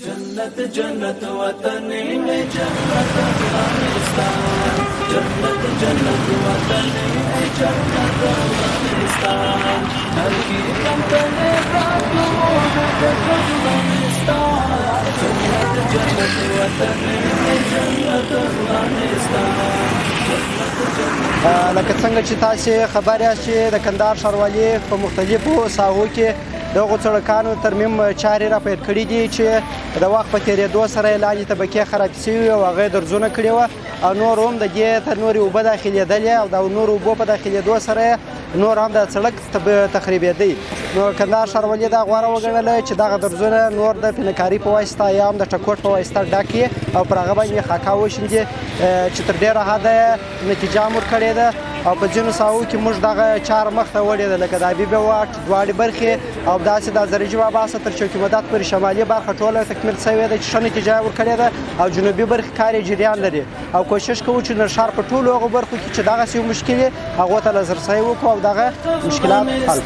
जन्नत जन्नत वतन में जन्नत अफगानिस्तान, जन्नत जन्नत वतन में जन्नत अफगानिस्तान, हर की वतन अफगानिस्तान, जन्नत जन्नत वतन में जन्नत अफगानिस्तान. لکه څنګه چې تاسو خبر یاست چې د کندهار ښاروالۍ په مختلفو ساحو کې دغو سړکانو ترمیم چارې را پیل کړي دي چې د وخت په تېرېدو سره یې لاندې طبقې خرابې شوي او هغه یې درزونه کړي وه او نور هم د دې ته نورې اوبه داخلېدلې او د نورو اوبو په داخلېدو سره نور هم د سړک تخریبېدی. نو کندهار ښاروالۍ دا غوره وګڼله چې دغه درزونه نور د پینهکاري په واسطه یا هم د ټکوټ په واسطه ډک کړي او پر هغه باندې خاکا وشیندي چې تر ډېره حده نتیجه هم ورکړې ده او په ځینو ساحو کې موږ دغه چاره مخته وړې ده لکه د حبیبه واټ دواړې برخې او داسې د زرجي باباسه تر چوکي مدت پورې شمالي برخه ټوله تکمیل شوې ده چې ښه نتیجه یې ورکړې ده او جنوبي برخې کار یې جریان لري او کوشش کوو چې د ښار په ټولو هغو برخو کې چې دغسې مشکل وي هغو ته لاسرسی وکړو او دغه مشکلات حل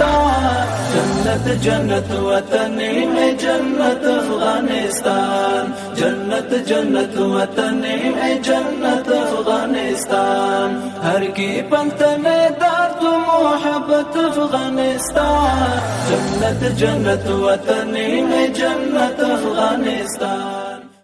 جنت جنت وطن میں جنت افغانستان، جنت جنت وطن میں جنت افغانستان، ہر کی پنتن درد محبت افغانستان، جنت جنت وطن میں جنت افغانستان.